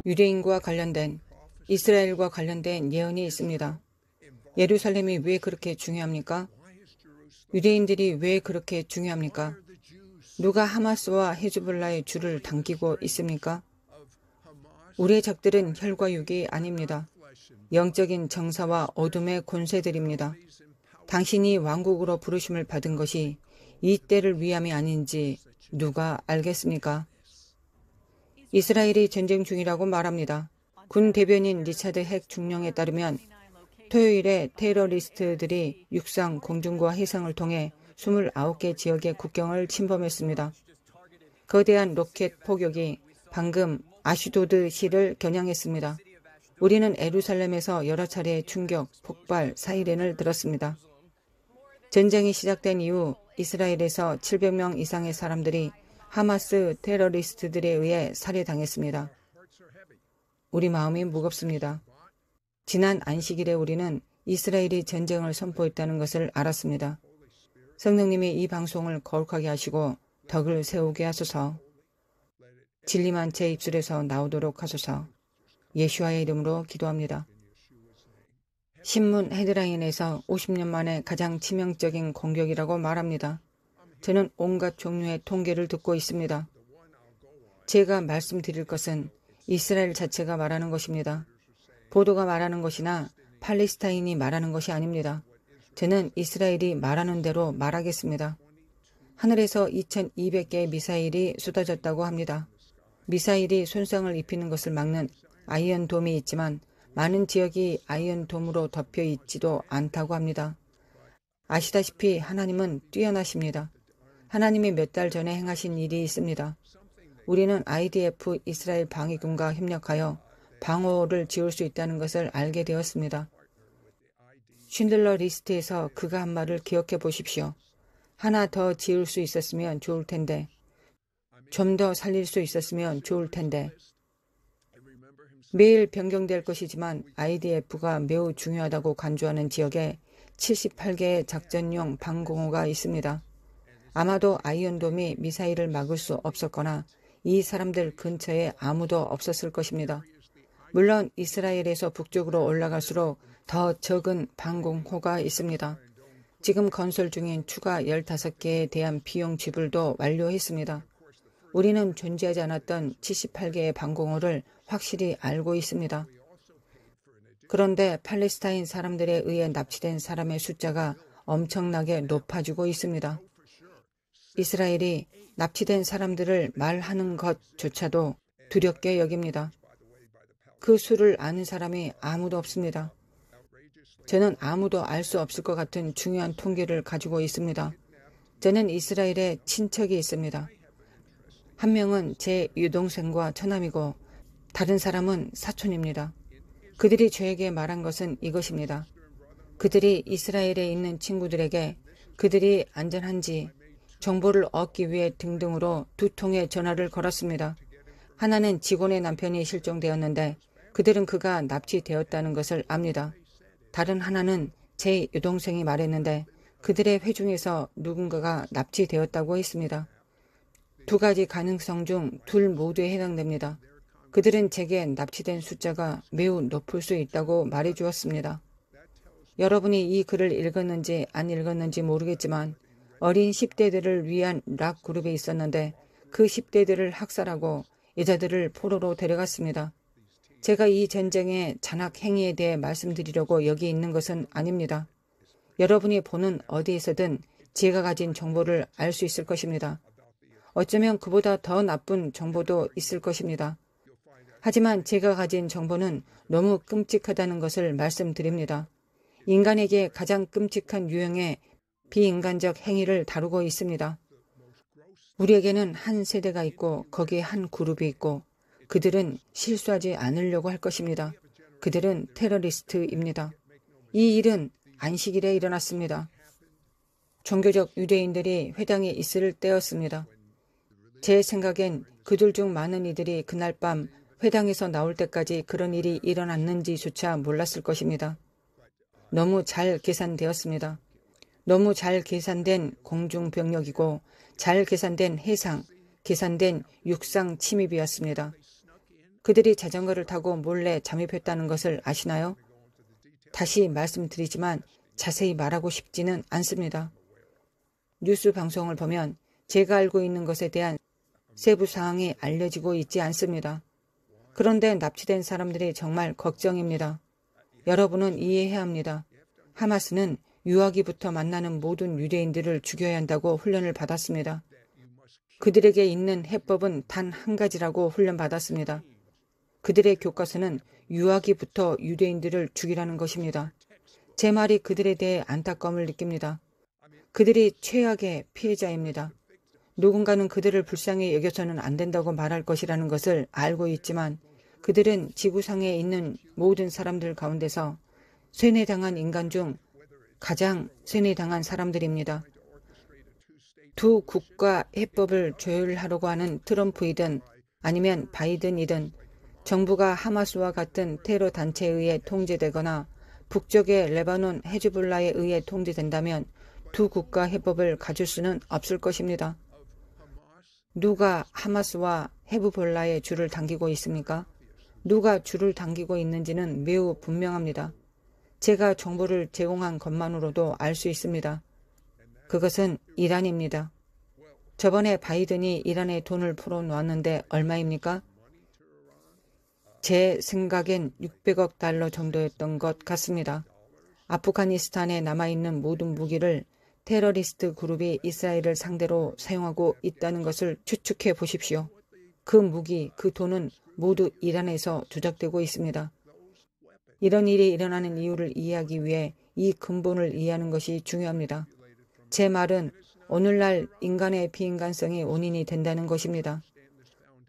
유대인과 관련된, 이스라엘과 관련된 예언이 있습니다. 예루살렘이 왜 그렇게 중요합니까? 유대인들이 왜 그렇게 중요합니까? 누가 하마스와 헤즈볼라의 줄을 당기고 있습니까? 우리의 적들은 혈과 육이 아닙니다. 영적인 정사와 어둠의 권세들입니다. 당신이 왕국으로 부르심을 받은 것이 이 때를 위함이 아닌지 누가 알겠습니까? 이스라엘이 전쟁 중이라고 말합니다. 군 대변인 리차드 핵 중령에 따르면 토요일에 테러리스트들이 육상, 공중과 해상을 통해 29개 지역의 국경을 침범했습니다. 거대한 로켓 포격이 방금 아슈도드시를 겨냥했습니다. 우리는 예루살렘에서 여러 차례 충격, 폭발, 사이렌을 들었습니다. 전쟁이 시작된 이후 이스라엘에서 700명 이상의 사람들이 하마스 테러리스트들에 의해 살해당했습니다. 우리 마음이 무겁습니다. 지난 안식일에 우리는 이스라엘이 전쟁을 선포했다는 것을 알았습니다. 성령님이 이 방송을 거룩하게 하시고 덕을 세우게 하소서. 진리만 제 입술에서 나오도록 하소서. 예수와의 이름으로 기도합니다. 신문 헤드라인에서 50년 만에 가장 치명적인 공격이라고 말합니다. 저는 온갖 종류의 통계를 듣고 있습니다. 제가 말씀드릴 것은 이스라엘 자체가 말하는 것입니다. 보도가 말하는 것이나 팔레스타인이 말하는 것이 아닙니다. 저는 이스라엘이 말하는 대로 말하겠습니다. 하늘에서 2200개의 미사일이 쏟아졌다고 합니다. 미사일이 손상을 입히는 것을 막는 아이언돔이 있지만 많은 지역이 아이언돔으로 덮여 있지도 않다고 합니다. 아시다시피 하나님은 뛰어나십니다. 하나님이 몇 달 전에 행하신 일이 있습니다. 우리는 IDF 이스라엘 방위군과 협력하여 방어를 지을 수 있다는 것을 알게 되었습니다. 쉰들러 리스트에서 그가 한 말을 기억해 보십시오. 하나 더 지을 수 있었으면 좋을 텐데, 좀 더 살릴 수 있었으면 좋을 텐데. 매일 변경될 것이지만 IDF가 매우 중요하다고 간주하는 지역에 78개의 작전용 방공호가 있습니다. 아마도 아이언돔이 미사일을 막을 수 없었거나 이 사람들 근처에 아무도 없었을 것입니다. 물론 이스라엘에서 북쪽으로 올라갈수록 더 적은 방공호가 있습니다. 지금 건설 중인 추가 15개에 대한 비용 지불도 완료했습니다. 우리는 존재하지 않았던 78개의 방공호를 확실히 알고 있습니다. 그런데 팔레스타인 사람들에 의해 납치된 사람의 숫자가 엄청나게 높아지고 있습니다. 이스라엘이 납치된 사람들을 말하는 것조차도 두렵게 여깁니다. 그 수를 아는 사람이 아무도 없습니다. 저는 아무도 알 수 없을 것 같은 중요한 통계를 가지고 있습니다. 저는 이스라엘에 친척이 있습니다. 한 명은 제 유동생과 처남이고 다른 사람은 사촌입니다. 그들이 저에게 말한 것은 이것입니다. 그들이 이스라엘에 있는 친구들에게 그들이 안전한지 정보를 얻기 위해 등등으로 2통의 전화를 걸었습니다. 하나는 직원의 남편이 실종되었는데 그들은 그가 납치되었다는 것을 압니다. 다른 하나는 제 여동생이 말했는데 그들의 회중에서 누군가가 납치되었다고 했습니다. 두 가지 가능성 중 둘 모두에 해당됩니다. 그들은 제게 납치된 숫자가 매우 높을 수 있다고 말해주었습니다. 여러분이 이 글을 읽었는지 안 읽었는지 모르겠지만 어린 10대들을 위한 락 그룹이 있었는데 그 10대들을 학살하고 여자들을 포로로 데려갔습니다. 제가 이 전쟁의 잔악 행위에 대해 말씀드리려고 여기 있는 것은 아닙니다. 여러분이 보는 어디에서든 제가 가진 정보를 알 수 있을 것입니다. 어쩌면 그보다 더 나쁜 정보도 있을 것입니다. 하지만 제가 가진 정보는 너무 끔찍하다는 것을 말씀드립니다. 인간에게 가장 끔찍한 유형의 비인간적 행위를 다루고 있습니다. 우리에게는 한 세대가 있고 거기에 한 그룹이 있고 그들은 실수하지 않으려고 할 것입니다. 그들은 테러리스트입니다. 이 일은 안식일에 일어났습니다. 종교적 유대인들이 회당에 있을 때였습니다. 제 생각엔 그들 중 많은 이들이 그날 밤 회당에서 나올 때까지 그런 일이 일어났는지조차 몰랐을 것입니다. 너무 잘 계산되었습니다. 너무 잘 계산된 공중병력이고 잘 계산된 해상, 계산된 육상 침입이었습니다. 그들이 자전거를 타고 몰래 잠입했다는 것을 아시나요? 다시 말씀드리지만 자세히 말하고 싶지는 않습니다. 뉴스 방송을 보면 제가 알고 있는 것에 대한 세부 사항이 알려지고 있지 않습니다. 그런데 납치된 사람들이 정말 걱정입니다. 여러분은 이해해야 합니다. 하마스는 유아기부터 만나는 모든 유대인들을 죽여야 한다고 훈련을 받았습니다. 그들에게 있는 해법은 단 한 가지라고 훈련받았습니다. 그들의 교과서는 유아기부터 유대인들을 죽이라는 것입니다. 제 말이 그들에 대해 안타까움을 느낍니다. 그들이 최악의 피해자입니다. 누군가는 그들을 불쌍히 여겨서는 안 된다고 말할 것이라는 것을 알고 있지만 그들은 지구상에 있는 모든 사람들 가운데서 쇠뇌당한 인간 중 가장 쇠뇌당한 사람들입니다. 두 국가 해법을 조율하려고 하는 트럼프이든 아니면 바이든이든 정부가 하마스와 같은 테러 단체에 의해 통제되거나 북쪽의 레바논 헤즈볼라에 의해 통제된다면 두 국가 해법을 가질 수는 없을 것입니다. 누가 하마스와 헤즈볼라의 줄을 당기고 있습니까? 누가 줄을 당기고 있는지는 매우 분명합니다. 제가 정보를 제공한 것만으로도 알 수 있습니다. 그것은 이란입니다. 저번에 바이든이 이란에 돈을 풀어놓았는데 얼마입니까? 제 생각엔 600억 달러 정도였던 것 같습니다. 아프가니스탄에 남아있는 모든 무기를 테러리스트 그룹이 이스라엘을 상대로 사용하고 있다는 것을 추측해 보십시오. 그 무기, 그 돈은 모두 이란에서 조작되고 있습니다. 이런 일이 일어나는 이유를 이해하기 위해 이 근본을 이해하는 것이 중요합니다. 제 말은 오늘날 인간의 비인간성이 원인이 된다는 것입니다.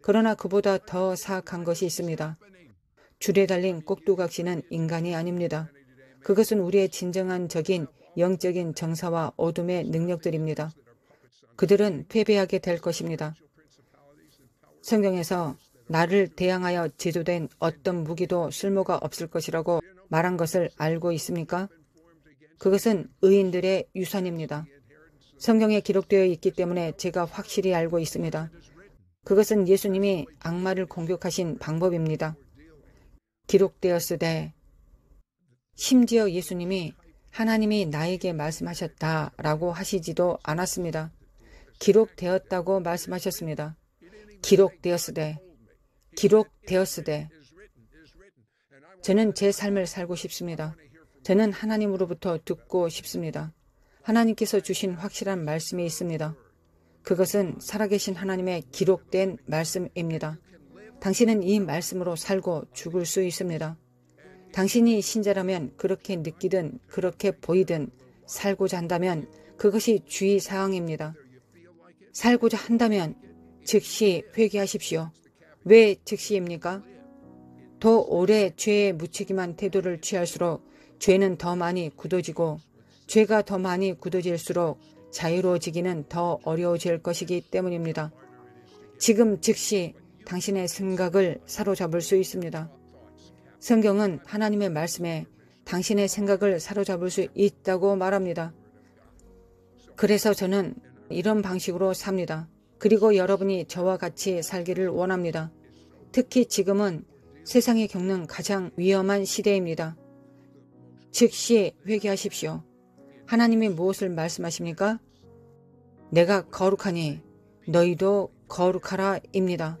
그러나 그보다 더 사악한 것이 있습니다. 줄에 달린 꼭두각시는 인간이 아닙니다. 그것은 우리의 진정한 적인 영적인 정사와 어둠의 능력들입니다. 그들은 패배하게 될 것입니다. 성경에서 나를 대항하여 제조된 어떤 무기도 쓸모가 없을 것이라고 말한 것을 알고 있습니까? 그것은 의인들의 유산입니다. 성경에 기록되어 있기 때문에 제가 확실히 알고 있습니다. 그것은 예수님이 악마를 공격하신 방법입니다. 기록되었으되, 심지어 예수님이 하나님이 나에게 말씀하셨다라고 하시지도 않았습니다. 기록되었다고 말씀하셨습니다. 기록되었으되, 기록되었으되. 저는 제 삶을 살고 싶습니다. 저는 하나님으로부터 듣고 싶습니다. 하나님께서 주신 확실한 말씀이 있습니다. 그것은 살아계신 하나님의 기록된 말씀입니다. 당신은 이 말씀으로 살고 죽을 수 있습니다. 당신이 신자라면 그렇게 느끼든 그렇게 보이든 살고자 한다면 그것이 주의사항입니다. 살고자 한다면 즉시 회개하십시오. 왜 즉시입니까? 더 오래 죄에 무책임한 태도를 취할수록 죄는 더 많이 굳어지고 죄가 더 많이 굳어질수록 자유로워지기는 더 어려워질 것이기 때문입니다. 지금 즉시 당신의 생각을 사로잡을 수 있습니다. 성경은 하나님의 말씀에 당신의 생각을 사로잡을 수 있다고 말합니다. 그래서 저는 이런 방식으로 삽니다. 그리고 여러분이 저와 같이 살기를 원합니다. 특히 지금은 세상이 겪는 가장 위험한 시대입니다. 즉시 회개하십시오. 하나님이 무엇을 말씀하십니까? 내가 거룩하니 너희도 거룩하라 입니다.